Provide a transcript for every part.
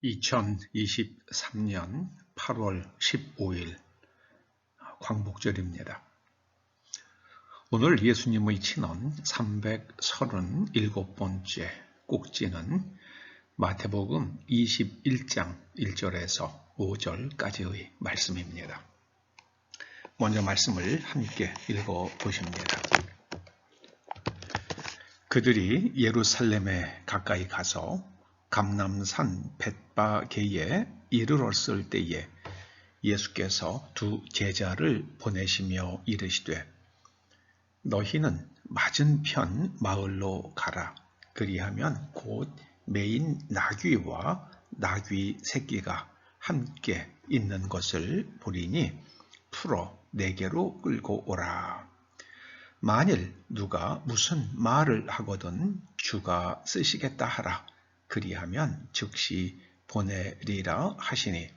2023년 8월 15일 광복절입니다. 오늘 예수님의 친언 337번째 꼭지는 마태복음 21장 1절에서 5절까지의 말씀입니다. 먼저 말씀을 함께 읽어보십니다. 그들이 예루살렘에 가까이 가서 감람산 벳바게에 이르렀을 때에 예수께서 두 제자를 보내시며 이르시되 너희는 맞은편 마을로 가라. 그리하면 곧 매인 나귀와 나귀 새끼가 함께 있는 것을 보리니 풀어 내게로 끌고 오라. 만일 누가 무슨 말을 하거든 주가 쓰시겠다 하라. 그리하면 즉시 보내리라 하시니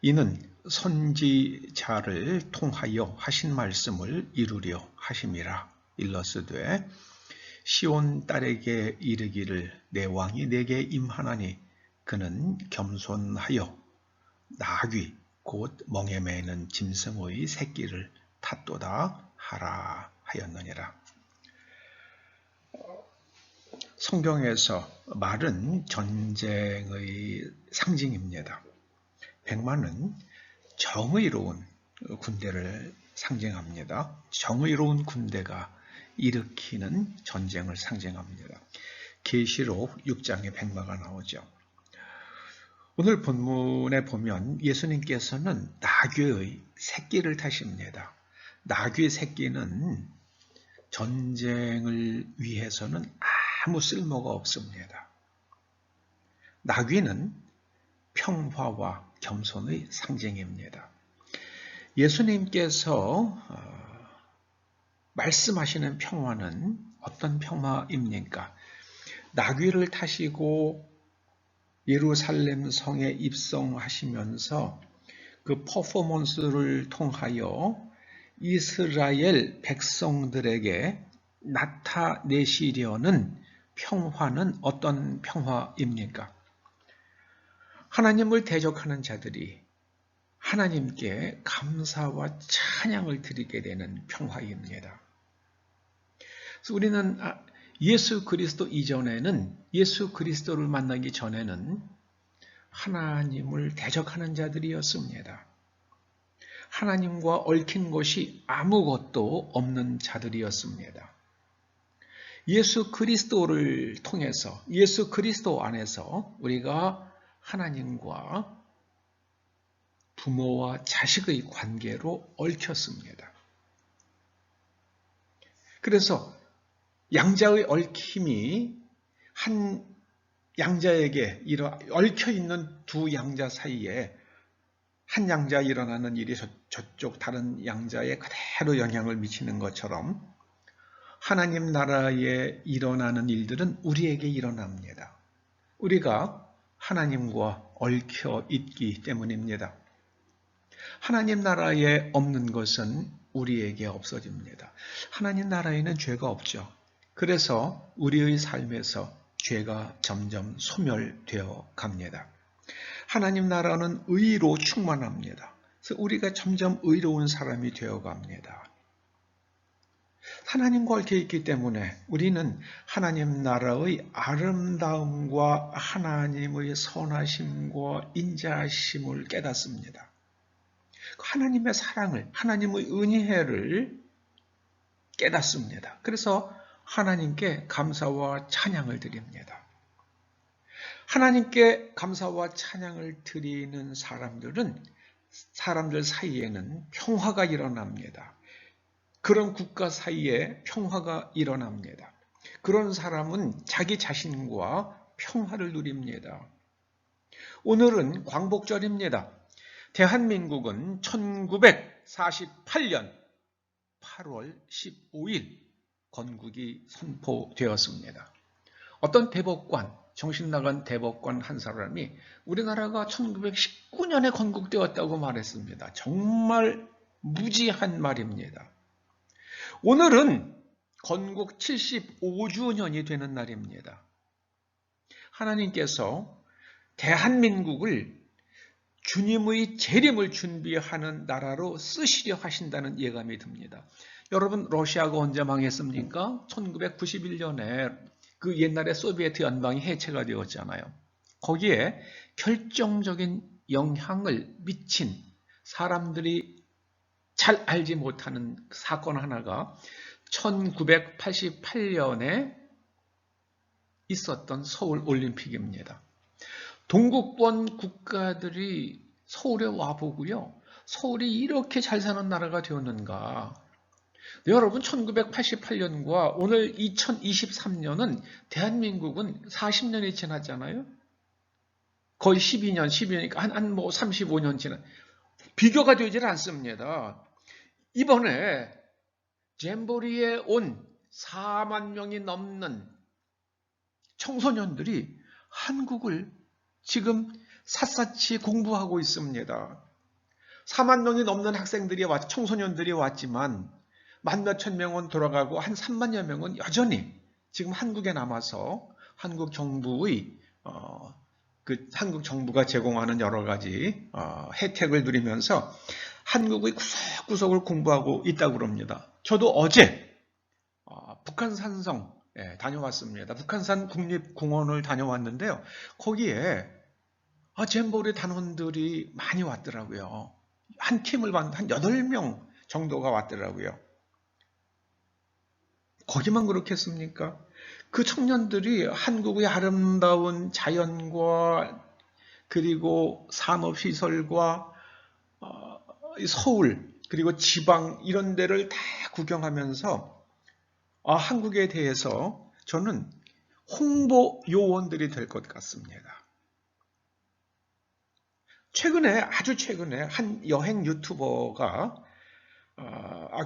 이는 선지자를 통하여 하신 말씀을 이루려 하심이라. 일러스되 시온 딸에게 이르기를 내 왕이 내게 임하나니 그는 겸손하여 나귀 곧 멍에 매는 짐승의 새끼를 탔도다 하라 하였느니라. 성경에서 말은 전쟁의 상징입니다. 백마는 정의로운 군대를 상징합니다. 정의로운 군대가 일으키는 전쟁을 상징합니다. 계시록 6장에 백마가 나오죠. 오늘 본문에 보면 예수님께서는 나귀의 새끼를 타십니다. 나귀 새끼는 전쟁을 위해서는 아무 쓸모가 없습니다. 나귀는 평화와 겸손의 상징입니다. 예수님께서 말씀하시는 평화는 어떤 평화입니까? 나귀를 타시고 예루살렘 성에 입성하시면서 그 퍼포먼스를 통하여 이스라엘 백성들에게 나타내시려는 평화는 어떤 평화입니까? 하나님을 대적하는 자들이 하나님께 감사와 찬양을 드리게 되는 평화입니다. 그래서 우리는 예수 그리스도 이전에는, 예수 그리스도를 만나기 전에는 하나님을 대적하는 자들이었습니다. 하나님과 얽힌 것이 아무것도 없는 자들이었습니다. 예수 그리스도를 통해서, 예수 그리스도 안에서 우리가 하나님과 부모와 자식의 관계로 얽혔습니다. 그래서 양자의 얽힘이 한 양자에게 얽혀있는 두 양자 사이에 한 양자에 일어나는 일이 저쪽 다른 양자에 그대로 영향을 미치는 것처럼 하나님 나라에 일어나는 일들은 우리에게 일어납니다. 우리가 하나님과 얽혀 있기 때문입니다. 하나님 나라에 없는 것은 우리에게 없어집니다. 하나님 나라에는 죄가 없죠. 그래서 우리의 삶에서 죄가 점점 소멸되어 갑니다. 하나님 나라는 의로 충만합니다. 그래서 우리가 점점 의로운 사람이 되어 갑니다. 하나님과 얽혀 있기 때문에 우리는 하나님 나라의 아름다움과 하나님의 선하심과 인자하심을 깨닫습니다. 하나님의 사랑을, 하나님의 은혜를 깨닫습니다. 그래서 하나님께 감사와 찬양을 드립니다. 하나님께 감사와 찬양을 드리는 사람들 사이에는 평화가 일어납니다. 그런 국가 사이에 평화가 일어납니다. 그런 사람은 자기 자신과 평화를 누립니다. 오늘은 광복절입니다. 대한민국은 1948년 8월 15일 건국이 선포되었습니다. 어떤 대법관, 정신나간 대법관 한 사람이 우리나라가 1919년에 건국되었다고 말했습니다. 정말 무지한 말입니다. 오늘은 건국 75주년이 되는 날입니다. 하나님께서 대한민국을 주님의 재림을 준비하는 나라로 쓰시려 하신다는 예감이 듭니다. 여러분, 러시아가 언제 망했습니까? 1991년에 그 옛날에 소비에트 연방이 해체가 되었잖아요. 거기에 결정적인 영향을 미친 사람들이 잘 알지 못하는 사건 하나가 1988년에 있었던 서울 올림픽입니다. 동구권 국가들이 서울에 와보고요. 서울이 이렇게 잘 사는 나라가 되었는가. 여러분, 1988년과 오늘 2023년은 대한민국은 40년이 지났잖아요. 거의 12년이니까 한 35년 지난. 비교가 되질 않습니다. 이번에 잼버리에 온 4만 명이 넘는 청소년들이 한국을 지금 샅샅이 공부하고 있습니다. 4만 명이 넘는 학생들이 청소년들이 왔지만 만 몇천 명은 돌아가고 한 3만여 명은 여전히 지금 한국에 남아서 한국 정부의 한국 정부가 제공하는 여러 가지 혜택을 누리면서 한국의 구석구석을 공부하고 있다고 그럽니다. 저도 어제 북한산성 다녀왔습니다. 북한산 국립공원을 다녀왔는데요. 거기에 잼버리 단원들이 많이 왔더라고요. 한 팀을 봤는데 한 8명 정도가 왔더라고요. 거기만 그렇겠습니까? 그 청년들이 한국의 아름다운 자연과 그리고 산업시설과 서울 그리고 지방 이런 데를 다 구경하면서 한국에 대해서 저는 홍보 요원들이 될 것 같습니다. 아주 최근에 한 여행 유튜버가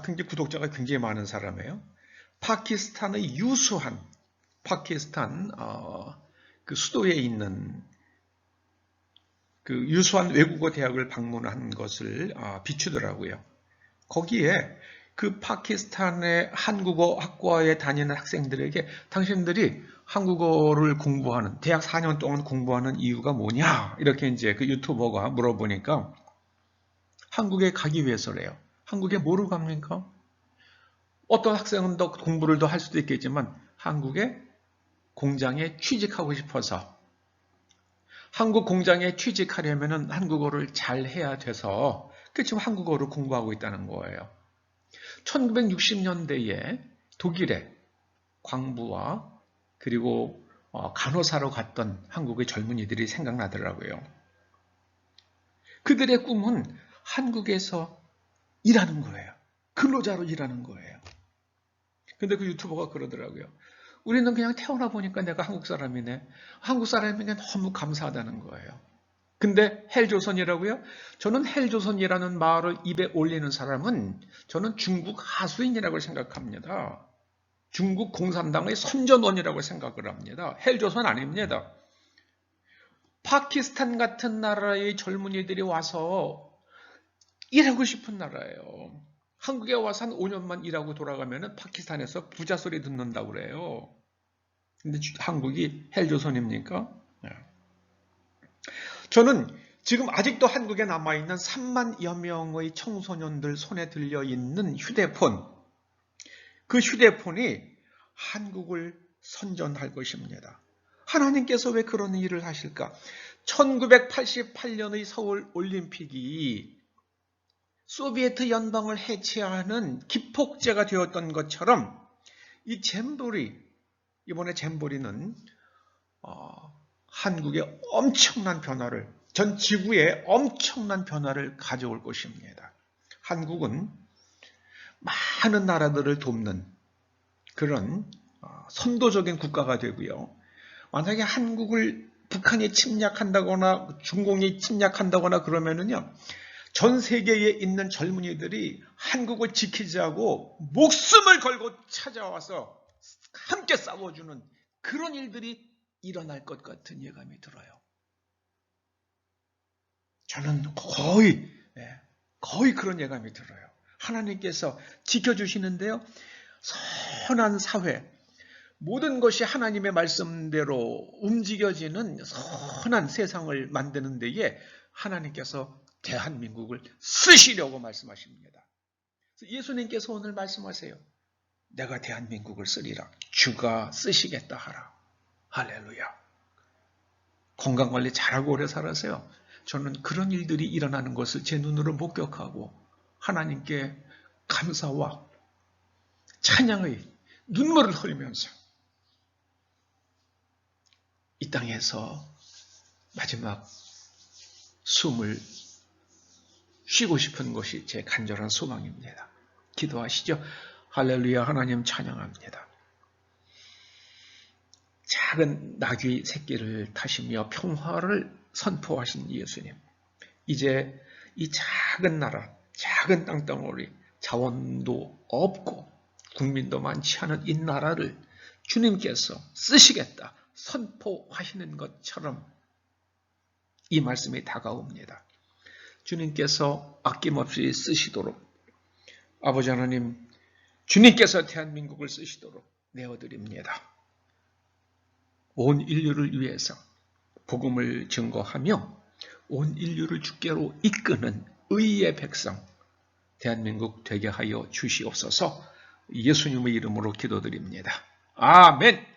굉장히 구독자가 굉장히 많은 사람이에요. 파키스탄의 유수한 파키스탄 그 수도에 있는 그 유수한 외국어 대학을 방문한 것을 비추더라고요. 거기에 그 파키스탄의 한국어 학과에 다니는 학생들에게 당신들이 한국어를 공부하는 대학 4년 동안 공부하는 이유가 뭐냐 이렇게 이제 그 유튜버가 물어보니까 한국에 가기 위해서래요. 한국에 뭐로 갑니까? 어떤 학생은 더 공부를 더 할 수도 있겠지만 한국의 공장에 취직하고 싶어서 한국 공장에 취직하려면 한국어를 잘 해야 돼서 지금 한국어를 공부하고 있다는 거예요. 1960년대에 독일의 광부와 그리고 간호사로 갔던 한국의 젊은이들이 생각나더라고요. 그들의 꿈은 한국에서 일하는 거예요. 근로자로 일하는 거예요. 근데 그 유튜버가 그러더라고요. 우리는 그냥 태어나 보니까 내가 한국 사람이네. 한국 사람에게 너무 감사하다는 거예요. 근데 헬조선이라고요? 저는 헬조선이라는 말을 입에 올리는 사람은 저는 중국 하수인이라고 생각합니다. 중국 공산당의 선전원이라고 생각을 합니다. 헬조선 아닙니다. 파키스탄 같은 나라의 젊은이들이 와서 일하고 싶은 나라예요. 한국에 와서 한 5년만 일하고 돌아가면 파키스탄에서 부자 소리 듣는다고 그래요. 근데 한국이 헬조선입니까? 네. 저는 지금 아직도 한국에 남아있는 3만여 명의 청소년들 손에 들려있는 휴대폰, 그 휴대폰이 한국을 선전할 것입니다. 하나님께서 왜 그런 일을 하실까? 1988년의 서울 올림픽이 소비에트 연방을 해체하는 기폭제가 되었던 것처럼 이 이번에 잼버리는 한국에 엄청난 변화를, 전 지구에 엄청난 변화를 가져올 것입니다. 한국은 많은 나라들을 돕는 그런 선도적인 국가가 되고요. 만약에 한국을 북한이 침략한다거나 중공이 침략한다거나 그러면은요, 전 세계에 있는 젊은이들이 한국을 지키자고 목숨을 걸고 찾아와서 함께 싸워주는 그런 일들이 일어날 것 같은 예감이 들어요. 저는 거의 그런 예감이 들어요. 하나님께서 지켜주시는데요. 선한 사회, 모든 것이 하나님의 말씀대로 움직여지는 선한 세상을 만드는 데에 하나님께서 대한민국을 쓰시려고 말씀하십니다. 예수님께서 오늘 말씀하세요. 내가 대한민국을 쓰리라. 주가 쓰시겠다 하라. 할렐루야. 건강관리 잘하고 오래 살아세요. 저는 그런 일들이 일어나는 것을 제 눈으로 목격하고 하나님께 감사와 찬양의 눈물을 흘리면서 이 땅에서 마지막 숨을 쉬고 싶은 것이 제 간절한 소망입니다. 기도하시죠. 할렐루야. 하나님 찬양합니다. 작은 나귀 새끼를 타시며 평화를 선포하신 예수님. 이제 이 작은 나라, 작은 땅덩어리, 자원도 없고 국민도 많지 않은 이 나라를 주님께서 쓰시겠다 선포하시는 것처럼 이 말씀이 다가옵니다. 주님께서 아낌없이 쓰시도록 아버지 하나님, 주님께서 대한민국을 쓰시도록 내어드립니다. 온 인류를 위해서 복음을 증거하며 온 인류를 주께로 이끄는 의의 백성 대한민국 되게 하여 주시옵소서. 예수님의 이름으로 기도드립니다. 아멘.